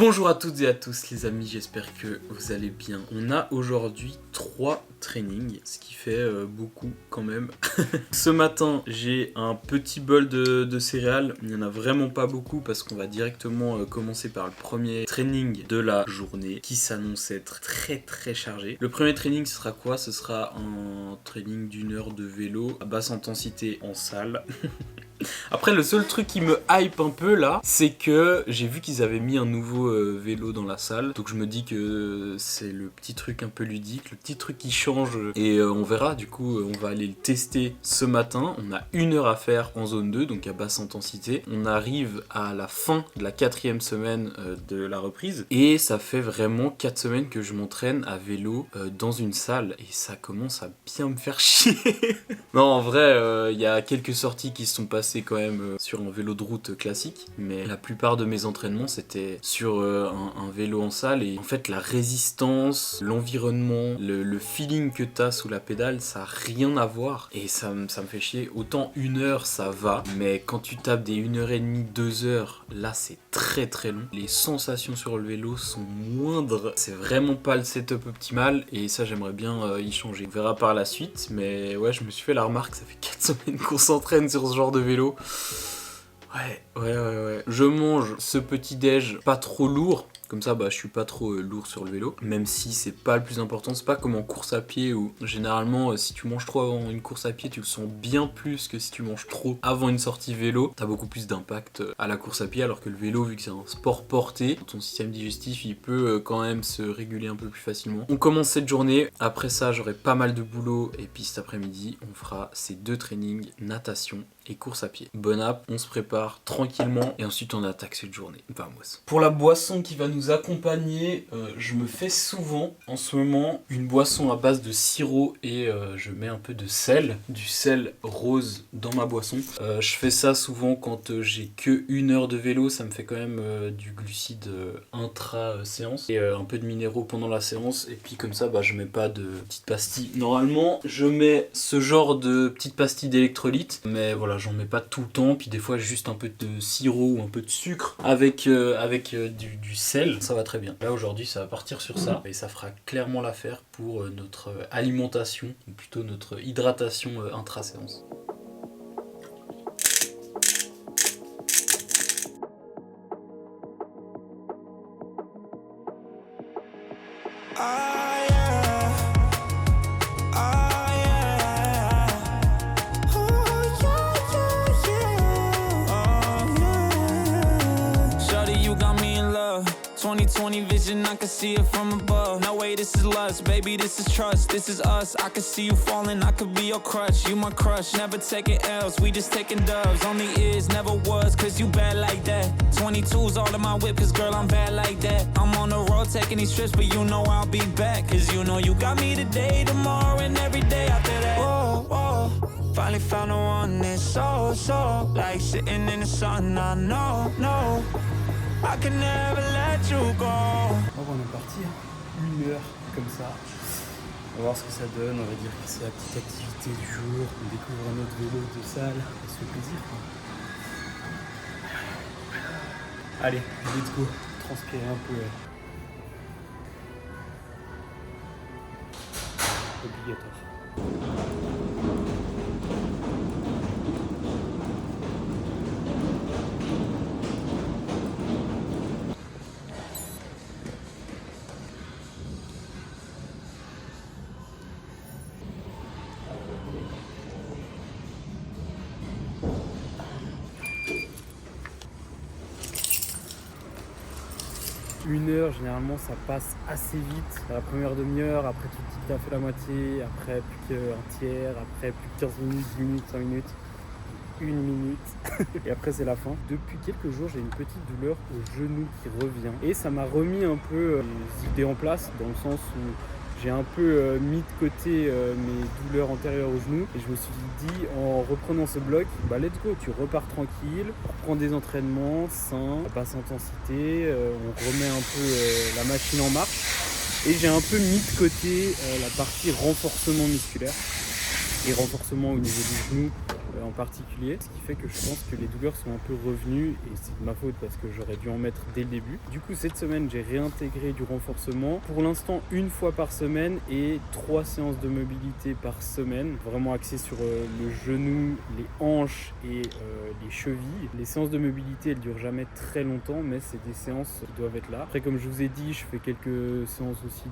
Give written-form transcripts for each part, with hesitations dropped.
Bonjour à toutes et à tous les amis, j'espère que vous allez bien. On a aujourd'hui 3 trainings, ce qui fait beaucoup quand même. Ce matin, j'ai un petit bol de céréales. Il n'y en a vraiment pas beaucoup parce qu'on va directement commencer par le premier training de la journée qui s'annonce être très chargé. Le premier training, ce sera quoi? Ce sera un training d'1 heure de vélo à basse intensité en salle. Après, le seul truc qui me hype un peu là, c'est que j'ai vu qu'ils avaient mis un nouveau vélo dans la salle. Donc je me dis que c'est le petit truc un peu ludique, le petit truc qui change. Et on verra, du coup, on va aller le tester ce matin. On a 1 heure à faire en zone 2, donc à basse intensité. On arrive à la fin de la 4e semaine de la reprise. Et ça fait vraiment 4 semaines que je m'entraîne à vélo dans une salle. Et ça commence à bien me faire chier. Non, en vrai, il y a quelques sorties qui se sont passées quand même sur un vélo de route classique, mais la plupart de mes entraînements c'était sur un vélo en salle. Et en fait la résistance, l'environnement, le feeling que t'as sous la pédale, ça n'a rien à voir et ça me fait chier. Autant 1 heure ça va, mais quand tu tapes des 1h30, 2 heures, là c'est très long. Les sensations sur le vélo sont moindres, c'est vraiment pas le setup optimal et ça j'aimerais bien y changer. On verra par la suite, mais ouais, je me suis fait la remarque, ça fait 4 semaines qu'on s'entraîne sur ce genre de vélo. Ouais. Je mange ce petit déj pas trop lourd. Comme ça, je suis pas trop lourd sur le vélo. Même si c'est pas le plus important. C'est pas comme en course à pied où généralement, si tu manges trop avant une course à pied, tu le sens bien plus que si tu manges trop avant une sortie vélo. T'as beaucoup plus d'impact à la course à pied. Alors que le vélo, vu que c'est un sport porté, ton système digestif, il peut quand même se réguler un peu plus facilement. On commence cette journée. Après ça, j'aurai pas mal de boulot. Et puis cet après-midi, on fera ces 2 trainings, natation et course à pied. Bonne app, on se prépare tranquillement et ensuite on attaque cette journée. Vamos. Pour la boisson qui va nous accompagner, je me fais souvent en ce moment une boisson à base de sirop et je mets un peu de sel, du sel rose dans ma boisson. Je fais ça souvent quand j'ai que 1 heure de vélo, ça me fait quand même du glucide intra-séance et un peu de minéraux pendant la séance et puis comme ça je mets pas de petites pastilles. Normalement je mets ce genre de petites pastilles d'électrolytes, mais voilà, j'en mets pas tout le temps, puis des fois juste un peu de sirop ou un peu de sucre avec du sel, ça va très bien. Là aujourd'hui ça va partir sur ça et ça fera clairement l'affaire pour notre alimentation, ou plutôt notre hydratation intra-séance. You got me in love. 20/20 vision, I can see it from above. No way, this is lust, baby, this is trust. This is us, I can see you falling, I could be your crutch. You my crush, never taking L's, we just taking dubs. Only is, never was, cause you bad like that. 22's all in my whip, cause girl, I'm bad like that. I'm on the road taking these trips, but you know I'll be back. Cause you know you got me today, tomorrow, and every day after that. Whoa, finally found the one that's so like sitting in the sun, I know I can never let you go. On est parti, 1 heure comme ça. On va voir ce que ça donne, on va dire que c'est la petite activité du jour. On découvre un autre vélo de salle, ça se fait plaisir quoi. Allez, let's go, transpirer un peu. Obligatoire. Une heure, généralement, ça passe assez vite. À la première demi-heure, après tu te dis que tu as fait la moitié, après plus qu'un tiers, après plus que 15 minutes, 10 minutes, 5 minutes, 1 minute. Et après, c'est la fin. Depuis quelques jours, j'ai une petite douleur au genou qui revient. Et ça m'a remis un peu les idées en place, dans le sens où j'ai un peu mis de côté mes douleurs antérieures au genou et je me suis dit en reprenant ce bloc, let's go, tu repars tranquille, reprends des entraînements sains, à basse intensité, on remet un peu la machine en marche et j'ai un peu mis de côté la partie renforcement musculaire et renforcement au niveau du genou en particulier, ce qui fait que je pense que les douleurs sont un peu revenues et c'est de ma faute parce que j'aurais dû en mettre dès le début. Du coup, cette semaine, j'ai réintégré du renforcement. Pour l'instant, 1 fois par semaine et 3 séances de mobilité par semaine, vraiment axées sur le genou, les hanches et les chevilles. Les séances de mobilité, elles durent jamais très longtemps, mais c'est des séances qui doivent être là. Après, comme je vous ai dit, je fais quelques séances aussi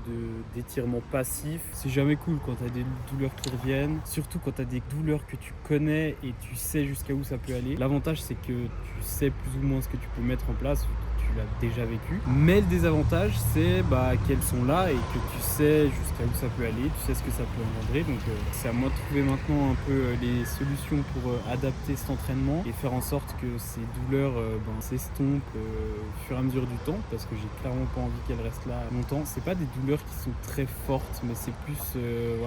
d'étirement passif. C'est jamais cool quand tu as des douleurs qui reviennent, surtout quand tu as des douleurs que tu connais et tu sais jusqu'à où ça peut aller. L'avantage, c'est que tu sais plus ou moins ce que tu peux mettre en place, tu l'as déjà vécu. Mais le désavantage, c'est qu'elles sont là et que tu sais jusqu'à où ça peut aller, tu sais ce que ça peut engendrer. Donc c'est à moi de trouver maintenant un peu les solutions pour adapter cet entraînement et faire en sorte que ces douleurs s'estompent au fur et à mesure du temps, parce que j'ai clairement pas envie qu'elles restent là longtemps. C'est pas des douleurs qui sont très fortes, mais c'est plus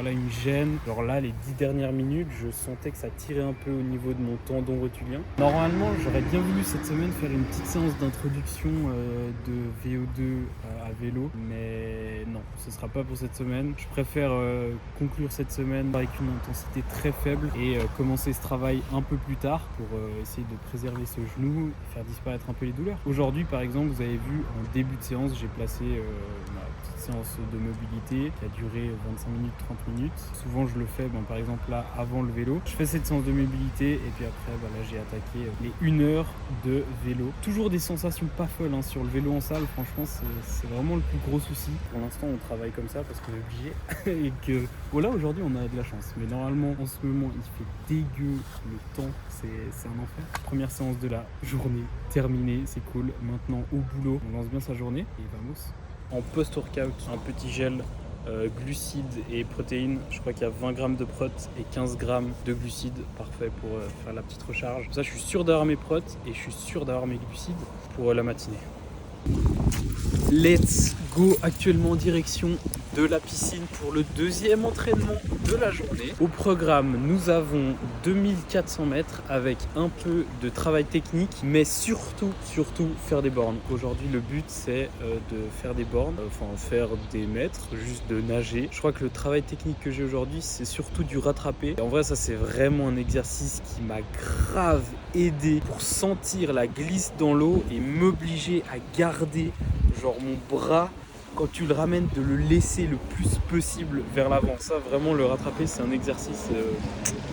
une gêne. Genre là, les 10 dernières minutes, je sentais que ça tirait un peu au niveau de mon tendon rotulien. Normalement, j'aurais bien voulu cette semaine faire une petite séance d'introduction de VO2 à vélo, mais non, ce sera pas pour cette semaine. Je préfère conclure cette semaine avec une intensité très faible et commencer ce travail un peu plus tard pour essayer de préserver ce genou et faire disparaître un peu les douleurs. Aujourd'hui, par exemple, vous avez vu en début de séance, j'ai placé ma petite séance de mobilité qui a duré 25 minutes, 30 minutes. Souvent, je le fais, par exemple là, avant le vélo. Je fais cette séance de mobilité et puis après, là, j'ai attaqué les 1 heure de vélo. Toujours des sensations pas folles sur le vélo en salle, franchement, c'est vraiment le plus gros souci. Pour l'instant, on travaille comme ça parce qu'on est obligé et que là, aujourd'hui, on a de la chance. Mais normalement, en ce moment, il fait dégueu le temps, c'est un enfer. Première séance de la journée terminée, c'est cool. Maintenant, au boulot, on lance bien sa journée et vamos. En post-workout, un petit gel glucides et protéines. Je crois qu'il y a 20 grammes de prot et 15 grammes de glucides, parfait pour faire la petite recharge. Comme ça, je suis sûr d'avoir mes prots et je suis sûr d'avoir mes glucides pour la matinée. Let's go, actuellement en direction de la piscine pour le 2e entraînement de la journée. Au programme, nous avons 2400 mètres avec un peu de travail technique, mais surtout faire des bornes. Aujourd'hui, le but, c'est de faire des bornes, faire des mètres, juste de nager. Je crois que le travail technique que j'ai aujourd'hui, c'est surtout du rattrapé. Et en vrai, ça, c'est vraiment un exercice qui m'a grave aidé pour sentir la glisse dans l'eau et m'obliger à garder mon bras, quand tu le ramènes, de le laisser le plus possible vers l'avant. Ça, vraiment, le rattraper, c'est un exercice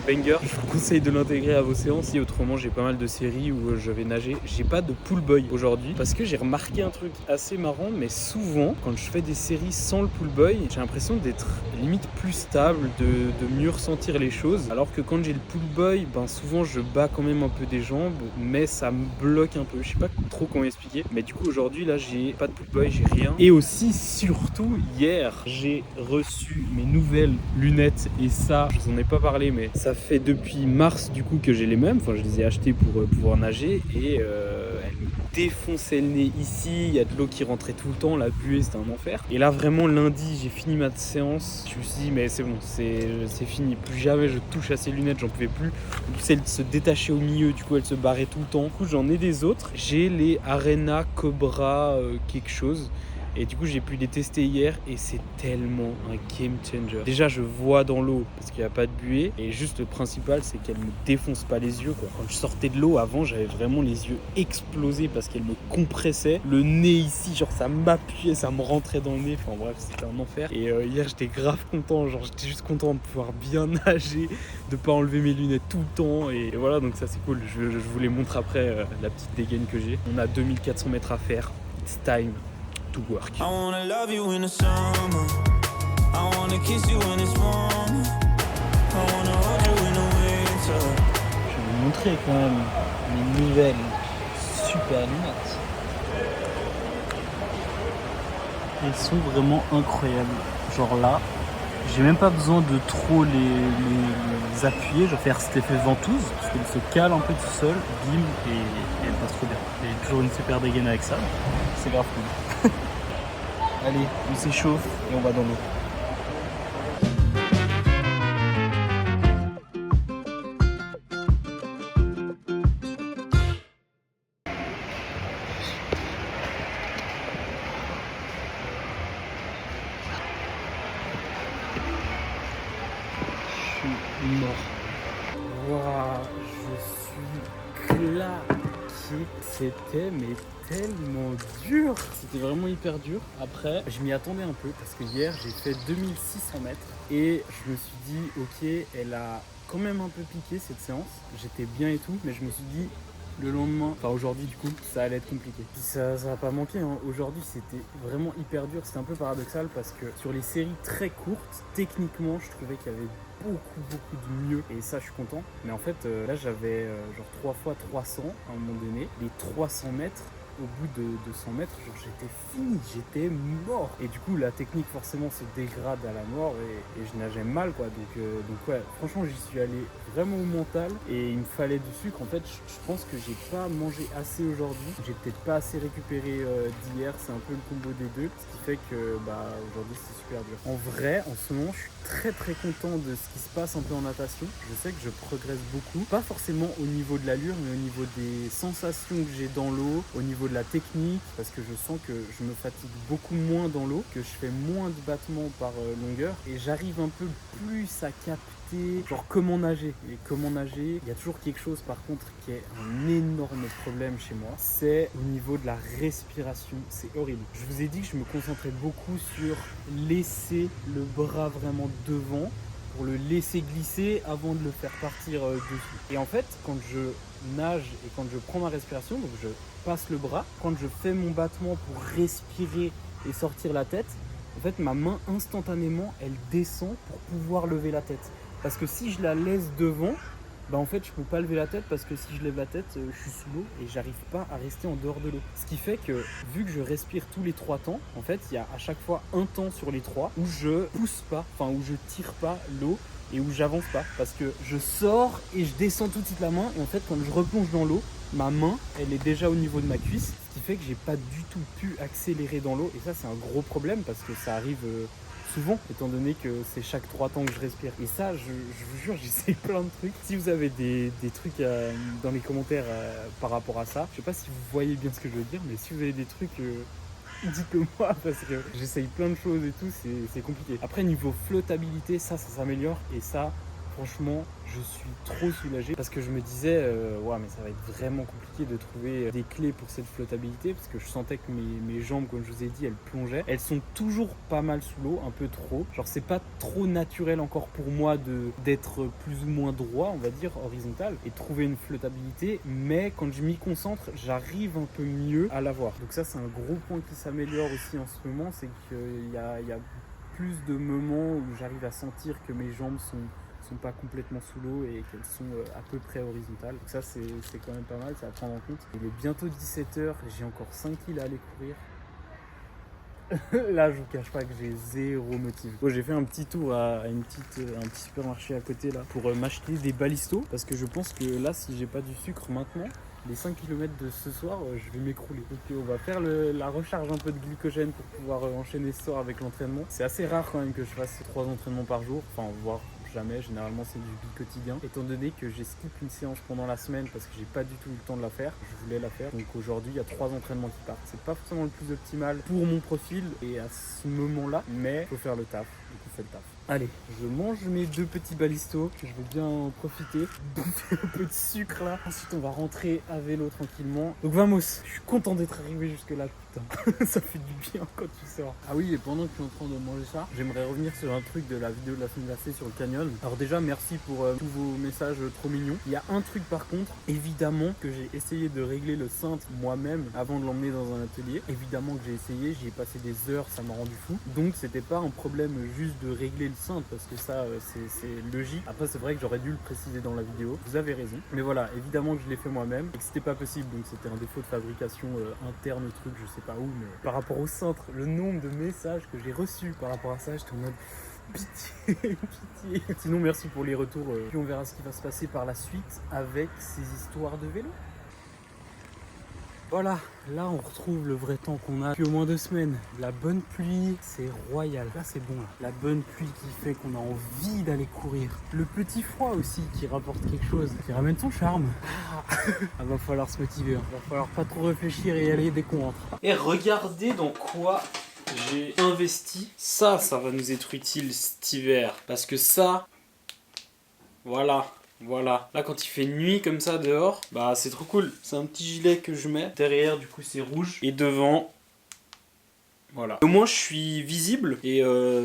banger. Je vous conseille de l'intégrer à vos séances. Et autrement, j'ai pas mal de séries où je vais nager. J'ai pas de pull boy aujourd'hui parce que j'ai remarqué un truc assez marrant, mais souvent, quand je fais des séries sans le pull boy, j'ai l'impression d'être limite plus stable, de mieux ressentir les choses. Alors que quand j'ai le pull boy, souvent, je bats quand même un peu des jambes, mais ça me bloque un peu. Je sais pas trop comment expliquer. Mais du coup, aujourd'hui, là, j'ai pas de pull boy, j'ai rien. Et aussi, surtout, hier, j'ai reçu mes nouvelles lunettes et ça, je vous en ai pas parlé, mais ça fait depuis mars du coup que j'ai les mêmes. Enfin, je les ai achetées pour pouvoir nager et elles me défonçaient le nez ici. Il y a de l'eau qui rentrait tout le temps, la buée, c'était un enfer. Et là, vraiment, lundi, j'ai fini ma séance. Je me suis dit, mais c'est bon, c'est fini. Plus jamais je touche à ces lunettes, j'en pouvais plus. Celles se détachaient au milieu, du coup, elles se barraient tout le temps. Du coup, j'en ai des autres. J'ai les Arena Cobra quelque chose. Et du coup, j'ai pu les tester hier et c'est tellement un game changer. Déjà, je vois dans l'eau parce qu'il n'y a pas de buée. Et juste le principal, c'est qu'elle me défonce pas les yeux, quoi. Quand je sortais de l'eau avant, j'avais vraiment les yeux explosés parce qu'elle me compressait. Le nez ici, ça m'appuyait, ça me rentrait dans le nez. Enfin bref, c'était un enfer. Et hier, j'étais grave content. J'étais juste content de pouvoir bien nager, de pas enlever mes lunettes tout le temps. Et voilà, donc ça, c'est cool. Je vous les montre après la petite dégaine que j'ai. On a 2400 mètres à faire. It's time to work. I wanna love you in the summer. I wanna kiss you when it's warm. I wanna hold you in the winter. Je vais vous montrer quand même mes nouvelles super lunettes. Elles sont vraiment incroyables. Genre là, j'ai même pas besoin de trop les appuyer. Je vais faire cet effet ventouse parce qu'elle se cale un peu tout seul, bim, et elle passe trop bien. J'ai toujours une super dégaine avec ça. C'est grave cool. Allez, on s'échauffe et on va dans l'eau. Je suis mort. Waouh. semaine. C'était mais tellement dur. C'était vraiment hyper dur. Après, je m'y attendais un peu parce que hier, j'ai fait 2600 mètres et je me suis dit, ok, elle a quand même un peu piqué cette séance. J'étais bien et tout, mais je me suis dit, le lendemain, enfin aujourd'hui du coup, ça allait être compliqué. Puis ça va pas manquer, hein. Aujourd'hui c'était vraiment hyper dur, c'était un peu paradoxal parce que sur les séries très courtes, techniquement je trouvais qu'il y avait beaucoup de mieux et ça je suis content. Mais en fait là j'avais genre 3 fois 300 à un moment donné, les 300 mètres. Au bout de 100 mètres, genre j'étais fini, j'étais mort. Et du coup, la technique forcément se dégrade à la mort et je nageais mal quoi. Donc ouais, franchement, j'y suis allé vraiment au mental et il me fallait du sucre. En fait, je pense que j'ai pas mangé assez aujourd'hui. J'ai peut-être pas assez récupéré d'hier. C'est un peu le combo des deux, ce qui fait que aujourd'hui c'est super dur. En vrai, en ce moment, je suis très content de ce qui se passe un peu en natation. Je sais que je progresse beaucoup, pas forcément au niveau de l'allure, mais au niveau des sensations que j'ai dans l'eau, au niveau de la technique, parce que je sens que je me fatigue beaucoup moins dans l'eau, que je fais moins de battements par longueur et j'arrive un peu plus à capter genre comment nager. Et comment nager, il y a toujours quelque chose par contre qui est un énorme problème chez moi, c'est au niveau de la respiration. C'est horrible. Je vous ai dit que je me concentrais beaucoup sur laisser le bras vraiment devant pour le laisser glisser avant de le faire partir dessus. Et en fait, quand je nage et quand je prends ma respiration, donc je passe le bras, quand je fais mon battement pour respirer et sortir la tête, en fait ma main instantanément elle descend pour pouvoir lever la tête. Parce que si je la laisse devant, en fait je peux pas lever la tête parce que si je lève la tête, je suis sous l'eau et j'arrive pas à rester en dehors de l'eau. Ce qui fait que vu que je respire tous les 3 temps, en fait il y a à chaque fois un temps sur les 3 où je pousse pas, enfin où je tire pas l'eau et où j'avance pas parce que je sors et je descends tout de suite la main et en fait quand je replonge dans l'eau, ma main elle est déjà au niveau de ma cuisse, ce qui fait que j'ai pas du tout pu accélérer dans l'eau et ça c'est un gros problème parce que ça arrive souvent étant donné que c'est chaque 3 temps que je respire. Et ça je vous jure j'essaye plein de trucs. Si vous avez des trucs dans les commentaires par rapport à ça, je sais pas si vous voyez bien ce que je veux dire, mais si vous avez des trucs dites-le moi parce que j'essaye plein de choses et tout, c'est compliqué. Après niveau flottabilité, ça s'améliore et ça franchement je suis trop soulagé parce que je me disais ouais mais ça va être vraiment compliqué de trouver des clés pour cette flottabilité parce que je sentais que mes jambes comme je vous ai dit elles plongeaient, elles sont toujours pas mal sous l'eau, un peu trop, genre c'est pas trop naturel encore pour moi d'être plus ou moins droit on va dire horizontal et trouver une flottabilité, mais quand je m'y concentre j'arrive un peu mieux à l'avoir. Donc ça c'est un gros point qui s'améliore aussi en ce moment, c'est qu'il y a plus de moments où j'arrive à sentir que mes jambes sont pas complètement sous l'eau et qu'elles sont à peu près horizontales. Donc ça c'est quand même pas mal, c'est à prendre en compte. Il est bientôt 17h, j'ai encore 5 km à aller courir. Là je vous cache pas que j'ai zéro motif. Bon, j'ai fait un petit tour à un petit supermarché à côté là pour m'acheter des balistos parce que je pense que là si j'ai pas du sucre maintenant, les 5 km de ce soir, je vais m'écrouler. Donc on va faire la recharge un peu de glycogène pour pouvoir enchaîner ce soir avec l'entraînement. C'est assez rare quand même que je fasse 3 entraînements par jour, enfin voire jamais, généralement c'est du quotidien. Étant donné que j'ai skip une séance pendant la semaine parce que j'ai pas du tout eu le temps de la faire, je voulais la faire. Donc aujourd'hui il y a 3 entraînements qui partent. C'est pas forcément le plus optimal pour mon profil et à ce moment-là, mais faut faire le taf. Donc on fait le taf. Allez, je mange mes 2 petits balistos, que je vais bien en profiter, bouffer un peu de sucre là. Ensuite on va rentrer à vélo tranquillement. Donc vamos, je suis content d'être arrivé jusque là, putain. Ça fait du bien quand tu sors. Ah oui, et pendant que je suis en train de manger ça, j'aimerais revenir sur un truc de la vidéo de la semaine passée sur le canyon. Alors déjà, merci pour tous vos messages trop mignons. Il y a un truc par contre, évidemment que j'ai essayé de régler le cintre moi-même avant de l'emmener dans un atelier. Évidemment que j'ai essayé, j'y ai passé des heures, ça m'a rendu fou. Donc c'était pas un problème juste de régler le cintre parce que ça c'est logique. Après c'est vrai que j'aurais dû le préciser dans la vidéo, vous avez raison. Mais voilà, évidemment que je l'ai fait moi-même et que c'était pas possible, donc c'était un défaut de fabrication interne truc, je sais pas où, mais par rapport au cintre, le nombre de messages que j'ai reçus par rapport à ça, j'étais en mode pitié, pitié. Sinon merci pour les retours, puis on verra ce qui va se passer par la suite avec ces histoires de vélo. Voilà, là on retrouve le vrai temps qu'on a depuis au moins 2 semaines. La bonne pluie, c'est royal. Là c'est bon là. La bonne pluie qui fait qu'on a envie d'aller courir. Le petit froid aussi qui rapporte quelque chose, qui ramène son charme. Ah, va falloir se motiver, hein. Va falloir pas trop réfléchir et y aller dès qu'on rentre. Et regardez dans quoi j'ai investi. Ça va nous être utile cet hiver. Parce que ça, voilà. Voilà, là quand il fait nuit comme ça dehors, bah c'est trop cool. C'est un petit gilet que je mets. Derrière du coup c'est rouge. Et devant, voilà. Au moins je suis visible. Et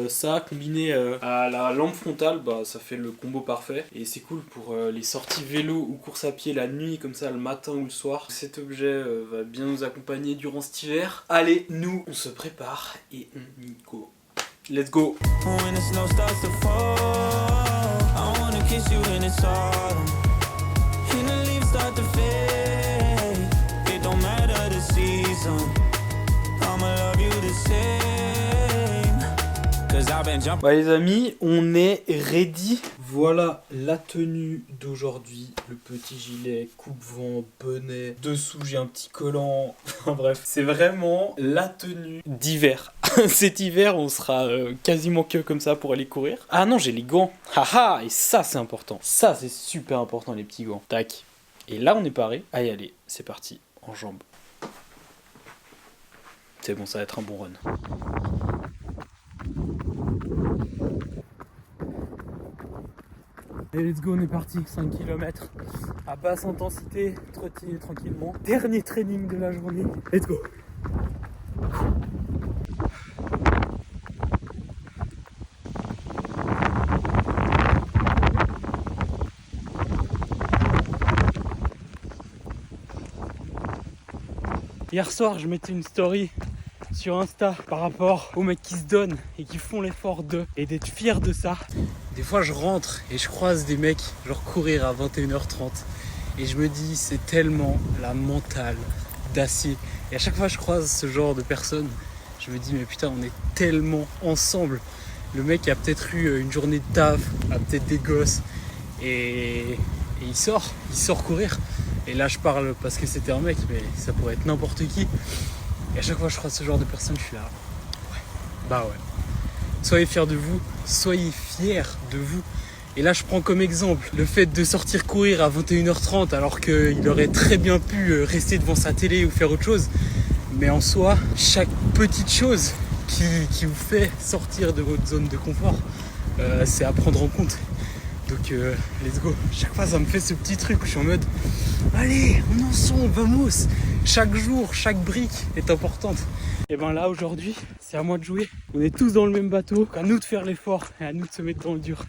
ça combiné à la lampe frontale, bah ça fait le combo parfait. Et c'est cool pour les sorties vélo ou course à pied la nuit, comme ça le matin ou le soir. Cet objet va bien nous accompagner durant cet hiver. Allez, nous on se prépare et on y go. Let's go. When the snow starts to fall, I wanna kiss you in it's autumn. And the leaves start to fade. It don't matter the season. I'ma love you the same. Cause I've been jumping. Bah les amis, on est ready. Voilà la tenue d'aujourd'hui. Le petit gilet, coupe-vent, bonnet. Dessous j'ai un petit collant. Enfin bref, c'est vraiment la tenue d'hiver. Cet hiver, on sera quasiment que comme ça pour aller courir. Ah non, j'ai les gants. Haha, et ça c'est important. Ça c'est super important, les petits gants. Tac. Et là on est paré. Allez, c'est parti. En jambes. C'est bon, ça va être un bon run. Et let's go, on est parti, 5 km à basse intensité, trottiner tranquillement. Dernier training de la journée, let's go. Hier soir, je mettais une story sur Insta par rapport aux mecs qui se donnent et qui font l'effort d'eux et d'être fiers de ça. Des fois je rentre et je croise des mecs genre courir à 21h30 et je me dis c'est tellement la mentale d'acier. Et à chaque fois que je croise ce genre de personnes, je me dis mais putain on est tellement ensemble. Le mec a peut-être eu une journée de taf, a peut-être des gosses et il sort courir. Et là je parle parce que c'était un mec mais ça pourrait être n'importe qui. Et à chaque fois que je croise ce genre de personnes, je suis là. Ouais. Bah ouais. Soyez fiers de vous, soyez fiers de vous. Et là, je prends comme exemple le fait de sortir courir à 21h30 alors qu'il aurait très bien pu rester devant sa télé ou faire autre chose. Mais en soi, chaque petite chose qui vous fait sortir de votre zone de confort, c'est à prendre en compte. Donc, let's go. Chaque fois, ça me fait ce petit truc où je suis en mode allez, on est ensemble, vamos. Chaque jour, chaque brique est importante. Et ben là, aujourd'hui, c'est à moi de jouer. On est tous dans le même bateau. À nous de faire l'effort et à nous de se mettre dans le dur.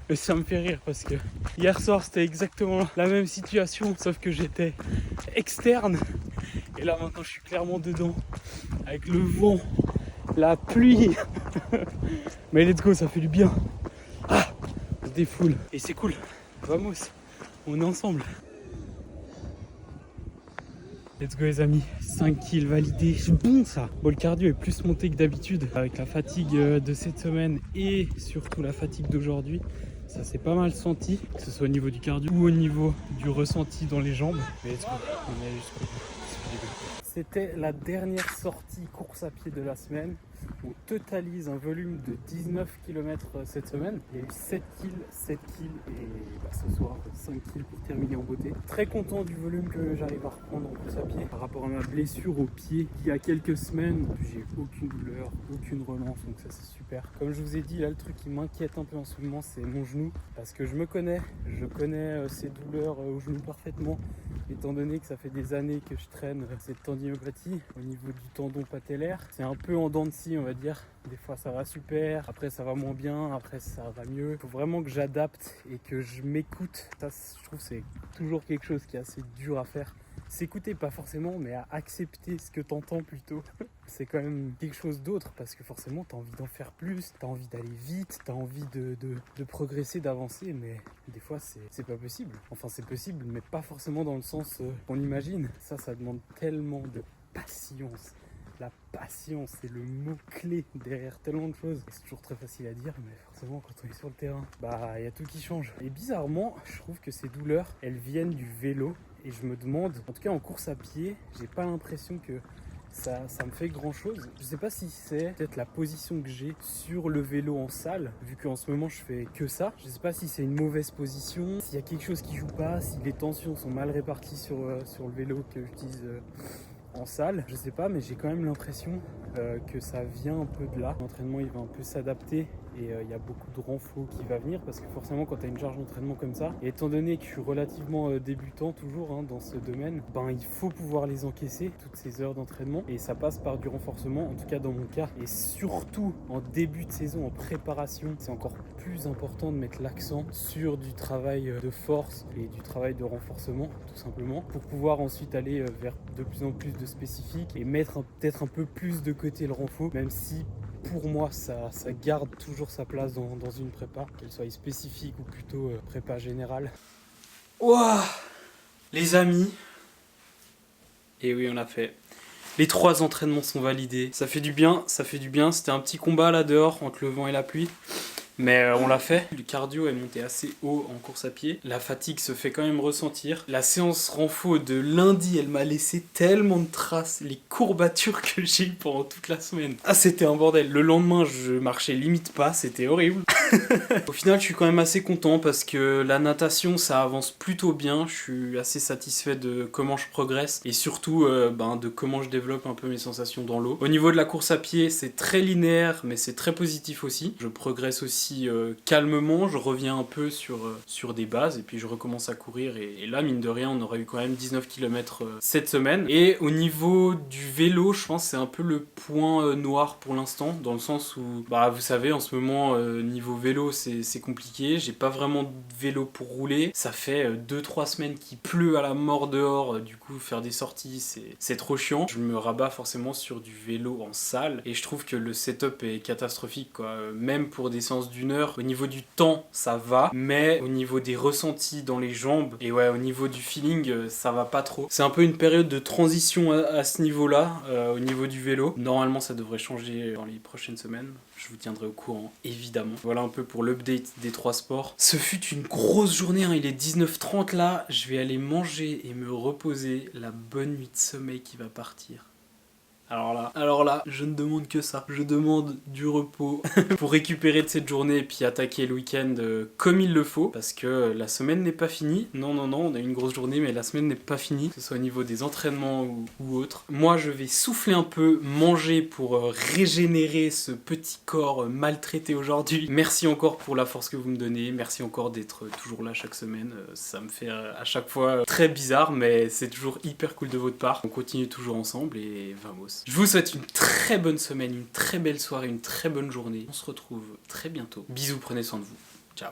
Mais ça me fait rire parce que hier soir, c'était exactement la même situation, sauf que j'étais externe. Et là, maintenant, je suis clairement dedans. Avec le vent, la pluie. Mais let's go, ça fait du bien. Ah, on se défoule. Et c'est cool. Vamos, on est ensemble. Let's go les amis, 5 kills validés, c'est bon ça. Bon, le cardio est plus monté que d'habitude avec la fatigue de cette semaine et surtout la fatigue d'aujourd'hui. Ça s'est pas mal senti, que ce soit au niveau du cardio ou au niveau du ressenti dans les jambes. Mais let's go, on est allé jusqu'au bout. C'était la dernière sortie course à pied de la semaine. On totalise un volume de 19 km cette semaine. Il y a eu 7 kills et ce soir 5 kills pour terminer en beauté. Très content du volume que j'arrive à reprendre en course à pied. Par rapport à ma blessure au pied il y a quelques semaines, j'ai aucune douleur, aucune relance, donc ça c'est super. Comme je vous ai dit, là le truc qui m'inquiète un peu en ce moment c'est mon genou. Parce que je connais ces douleurs au genou parfaitement. Étant donné que ça fait des années que je traîne cette tendinopathie au niveau du tendon patellaire, c'est un peu en dents de scie on va dire. Des fois ça va super, après ça va moins bien, après ça va mieux. Il faut vraiment que j'adapte et que je m'écoute. Ça je trouve c'est toujours quelque chose qui est assez dur à faire. S'écouter pas forcément mais à accepter ce que t'entends plutôt. C'est quand même quelque chose d'autre parce que forcément t'as envie d'en faire plus, t'as envie d'aller vite, t'as envie de progresser, d'avancer, mais des fois c'est pas possible. Enfin c'est possible mais pas forcément dans le sens qu'on imagine. Ça demande tellement de patience. La patience, c'est le mot-clé derrière tellement de choses. C'est toujours très facile à dire, mais forcément quand on est sur le terrain, il y a tout qui change. Et bizarrement, je trouve que ces douleurs, elles viennent du vélo. Et je me demande, en tout cas en course à pied, j'ai pas l'impression que ça me fait grand chose. Je sais pas si c'est peut-être la position que j'ai sur le vélo en salle, vu qu'en ce moment je fais que ça. Je sais pas si c'est une mauvaise position, s'il y a quelque chose qui joue pas, si les tensions sont mal réparties sur le vélo que j'utilise en salle. Je sais pas, mais j'ai quand même l'impression que ça vient un peu de là. L'entraînement il va un peu s'adapter et il y a beaucoup de renfort qui va venir parce que forcément quand tu as une charge d'entraînement comme ça, et étant donné que je suis relativement débutant toujours dans ce domaine, il faut pouvoir les encaisser, toutes ces heures d'entraînement, et ça passe par du renforcement, en tout cas dans mon cas, et surtout en début de saison, en préparation, c'est encore plus important de mettre l'accent sur du travail de force et du travail de renforcement, tout simplement, pour pouvoir ensuite aller vers de plus en plus de spécifiques et mettre peut-être un peu plus de côté le renfort, même si pour moi ça garde toujours sa place dans une prépa, qu'elle soit spécifique ou plutôt prépa générale. Ouah, les amis, et oui, on l'a fait. Les 3 entraînements sont validés. Ça fait du bien, ça fait du bien. C'était un petit combat là dehors entre le vent et la pluie. Mais on l'a fait. Le cardio est monté assez haut en course à pied. La fatigue se fait quand même ressentir. La séance renfo de lundi, elle m'a laissé tellement de traces. Les courbatures que j'ai eues pendant toute la semaine. Ah, c'était un bordel. Le lendemain, je marchais limite pas. C'était horrible. Au final, je suis quand même assez content parce que la natation, ça avance plutôt bien. Je suis assez satisfait de comment je progresse et surtout de comment je développe un peu mes sensations dans l'eau. Au niveau de la course à pied, c'est très linéaire, mais c'est très positif aussi. Je progresse aussi calmement, je reviens un peu sur des bases et puis je recommence à courir et là, mine de rien, on aurait eu quand même 19 km cette semaine. Et au niveau du vélo, je pense que c'est un peu le point noir pour l'instant, dans le sens où, vous savez, en ce moment, niveau vélo, c'est compliqué. J'ai pas vraiment de vélo pour rouler. Ça fait 2-3 semaines qu'il pleut à la mort dehors. Du coup, faire des sorties, c'est trop chiant. Je me rabats forcément sur du vélo en salle. Et je trouve que le setup est catastrophique, quoi. Même pour des séances d'1 heure, au niveau du temps, ça va. Mais au niveau des ressentis dans les jambes, et ouais, au niveau du feeling, ça va pas trop. C'est un peu une période de transition à ce niveau-là, au niveau du vélo. Normalement, ça devrait changer dans les prochaines semaines. Je vous tiendrai au courant, évidemment. Voilà un peu pour l'update des 3 sports. Ce fut une grosse journée, hein. Il est 19h30 là. Je vais aller manger et me reposer. La bonne nuit de sommeil qui va partir. Alors là, je ne demande que ça. Je demande du repos pour récupérer de cette journée et puis attaquer le week-end comme il le faut. Parce que la semaine n'est pas finie. Non, on a eu une grosse journée, mais la semaine n'est pas finie. Que ce soit au niveau des entraînements ou autre. Moi, je vais souffler un peu, manger pour régénérer ce petit corps maltraité aujourd'hui. Merci encore pour la force que vous me donnez. Merci encore d'être toujours là chaque semaine. Ça me fait à chaque fois très bizarre, mais c'est toujours hyper cool de votre part. On continue toujours ensemble et vamos. Je vous souhaite une très bonne semaine, une très belle soirée, une très bonne journée. On se retrouve très bientôt. Bisous, prenez soin de vous. Ciao.